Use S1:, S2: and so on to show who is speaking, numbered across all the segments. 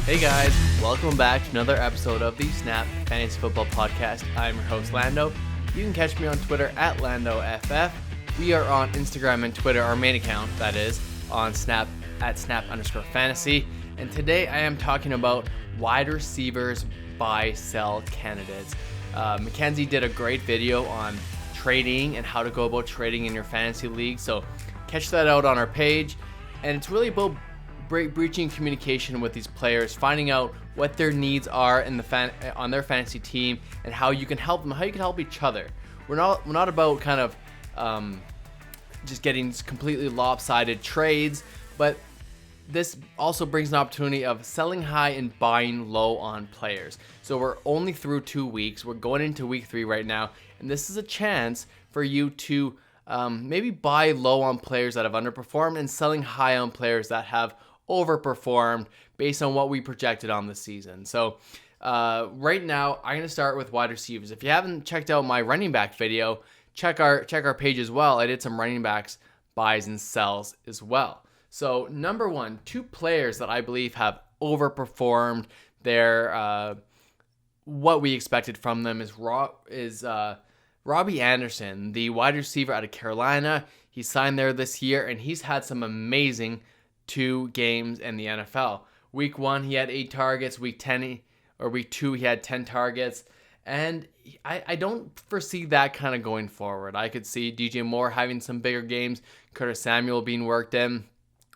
S1: Hey guys, welcome back to another episode of the Snap Fantasy Football Podcast. I'm your host Lando. You can catch me on Twitter at LandoFF. We are on Instagram and Twitter, our main account that is, on Snap at Snap_Fantasy. And today I am talking about wide receivers buy-sell candidates. Mackenzie did a great video on trading and how to go about trading in your fantasy league. So catch that out on our page. And it's really about breaching communication with these players, finding out what their needs are in on their fantasy team, and how you can help them, how you can help each other. We're not about kind of just getting completely lopsided trades, but this also brings an opportunity of selling high and buying low on players. So we're only through 2 weeks. We're going into week 3 right now, and this is a chance for you to maybe buy low on players that have underperformed and selling high on players that have overperformed based on what we projected on the season. So right now, I'm going to start with wide receivers. If you haven't checked out my running back video, check our page as well. I did some running backs buys and sells as well. So number one, 2 players that I believe have overperformed their what we expected from them is Robby Anderson, the wide receiver out of Carolina. He signed there this year, and he's had some amazing 2 games in the NFL. Week 1, he had 8 targets. Week 2, he had 10 targets. And I don't foresee that kind of going forward. I could see DJ Moore having some bigger games, Curtis Samuel being worked in.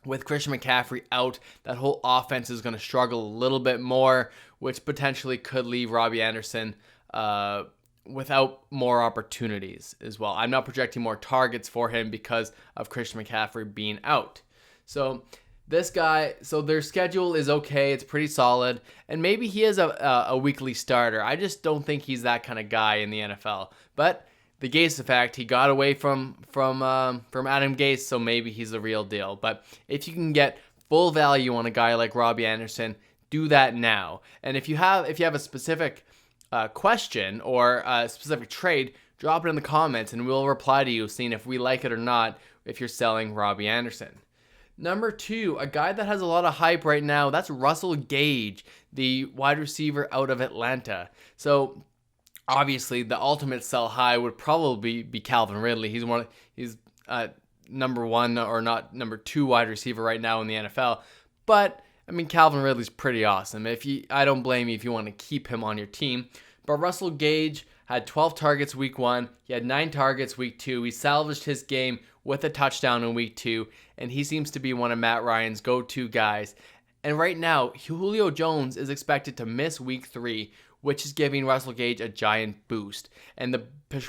S1: With Christian McCaffrey out, that whole offense is going to struggle a little bit more, which potentially could leave Robby Anderson without more opportunities as well. I'm not projecting more targets for him because of Christian McCaffrey being out. So this guy, so their schedule is okay. It's pretty solid. And maybe he is a weekly starter. I just don't think he's that kind of guy in the NFL. But the Gase effect, he got away from Adam Gase, so maybe he's the real deal. But if you can get full value on a guy like Robby Anderson, do that now. And if you have a specific question or a specific trade, drop it in the comments and we'll reply to you, seeing if we like it or not if you're selling Robby Anderson. Number 2, a guy that has a lot of hype right now, that's Russell Gage, the wide receiver out of Atlanta. So obviously the ultimate sell high would probably be Calvin Ridley. He's number 1 or not number 2 wide receiver right now in the NFL. But I mean, Calvin Ridley's pretty awesome. I don't blame you if you want to keep him on your team. But Russell Gage had 12 targets week 1. He had 9 targets week 2. He salvaged his game with a touchdown in week 2, and he seems to be one of Matt Ryan's go-to guys. And right now, Julio Jones is expected to miss week 3, which is giving Russell Gage a giant boost. And the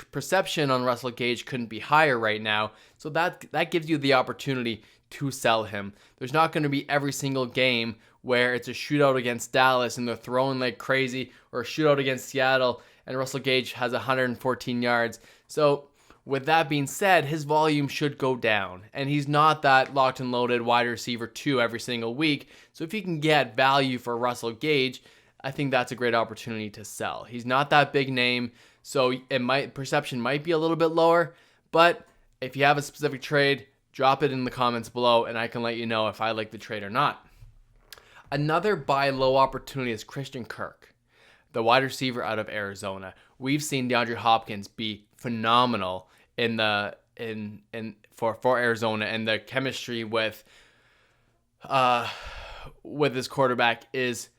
S1: perception on Russell Gage couldn't be higher right now, so that gives you the opportunity to sell him. There's not going to be every single game where it's a shootout against Dallas and they're throwing like crazy, or a shootout against Seattle and Russell Gage has 114 yards. So with that being said, his volume should go down, and he's not that locked and loaded wide receiver 2 every single week. So if you can get value for Russell Gage, I think that's a great opportunity to sell. He's not that big name, so perception might be a little bit lower, but if you have a specific trade, drop it in the comments below and I can let you know if I like the trade or not. Another buy low opportunity is Christian Kirk, the wide receiver out of Arizona. We've seen DeAndre Hopkins be phenomenal for Arizona, and the chemistry with his quarterback is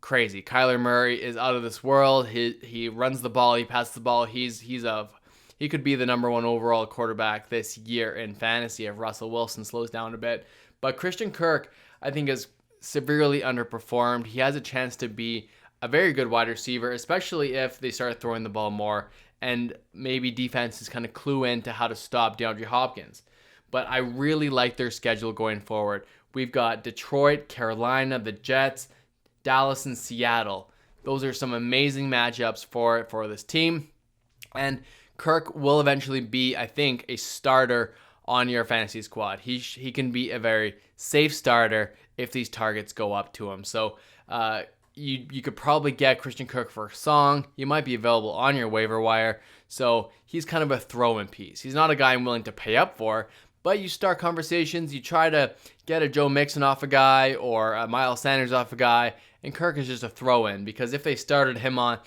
S1: crazy. Kyler Murray is out of this world. He runs the ball, he passes the ball. He could be the number 1 overall quarterback this year in fantasy if Russell Wilson slows down a bit. But Christian Kirk, I think, is severely underperformed. He has a chance to be a very good wide receiver, especially if they start throwing the ball more and maybe defenses kind of clue into how to stop DeAndre Hopkins. But I really like their schedule going forward. We've got Detroit, Carolina, the Jets, Dallas, and Seattle. Those are some amazing matchups for this team. And Kirk will eventually be, I think, a starter on your fantasy squad. He can be a very safe starter if these targets go up to him. So you could probably get Christian Kirk for a song. He might be available on your waiver wire. So he's kind of a throw-in piece. He's not a guy I'm willing to pay up for, But you start conversations, you try to get a Joe Mixon off a guy or a Miles Sanders off a guy, and Kirk is just a throw-in because if they started him on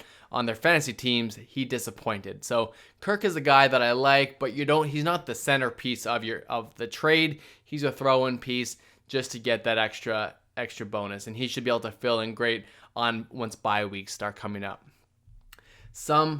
S1: their fantasy teams, he disappointed. So Kirk is a guy that I like, but he's not the centerpiece of the trade. He's a throw-in piece just to get that extra bonus, and he should be able to fill in great on once bye weeks start coming up. So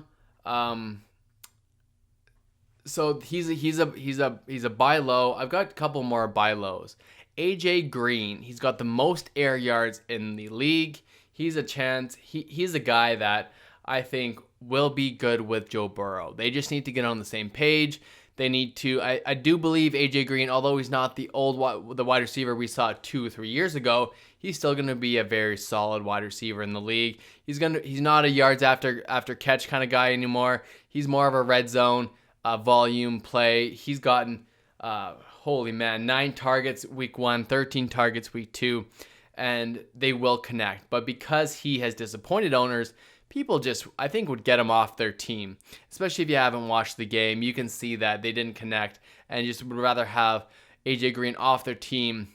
S1: he's a buy low. I've got a couple more buy lows. AJ Green, he's got the most air yards in the league. He's a chance. He's a guy that I think will be good with Joe Burrow. They just need to get on the same page. They need to. I do believe AJ Green, although he's not the wide receiver we saw 2 or 3 years ago, he's still going to be a very solid wide receiver in the league. He's not a yards after catch kind of guy anymore. He's more of a red zone volume play. He's gotten 9 targets week 1, 13 targets week 2, and they will connect. But because he has disappointed owners, people I think would get him off their team. Especially if you haven't watched the game, you can see that they didn't connect and just would rather have AJ Green off their team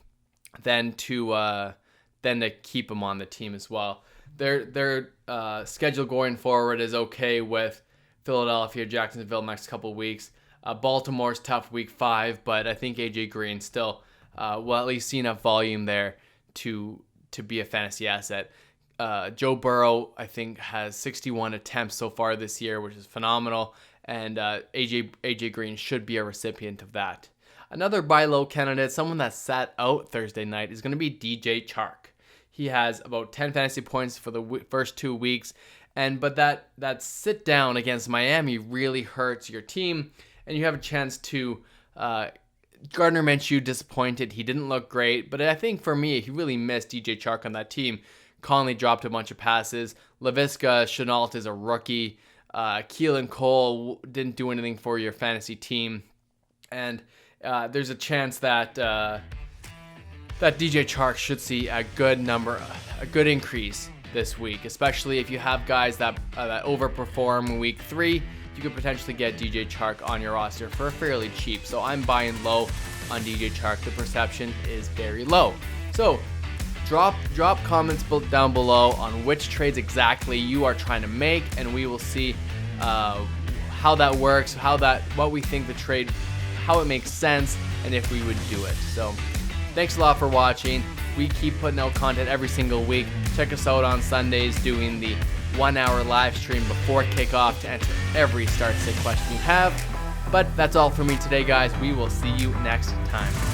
S1: than to keep him on the team as well. Their schedule going forward is okay with Philadelphia, Jacksonville next couple of weeks. Baltimore's tough week 5, but I think AJ Green still will at least see enough volume there to be a fantasy asset. Joe Burrow, I think, has 61 attempts so far this year, which is phenomenal, and AJ Green should be a recipient of that. Another buy low candidate, someone that sat out Thursday night, is going to be DJ Chark. He has about 10 fantasy points for the first 2 weeks, but that sit down against Miami really hurts your team, and you have a chance to. Gardner Minshew disappointed. He didn't look great, but I think for me, he really missed DJ Chark on that team. Conley dropped a bunch of passes. Laviska Shenault is a rookie. Keelan Cole didn't do anything for your fantasy team, and there's a chance that DJ Chark should see a good increase this week, especially if you have guys that overperform in week 3. You could potentially get DJ Chark on your roster for fairly cheap. So I'm buying low on DJ Chark. The perception is very low. So drop comments down below on which trades exactly you are trying to make, and we will see how that works, what we think the trade, how it makes sense, and if we would do it. So thanks a lot for watching. We keep putting out content every single week. Check us out on Sundays doing the 1-hour live stream before kickoff to answer every start sit question you have. But that's all for me today, guys. We will see you next time.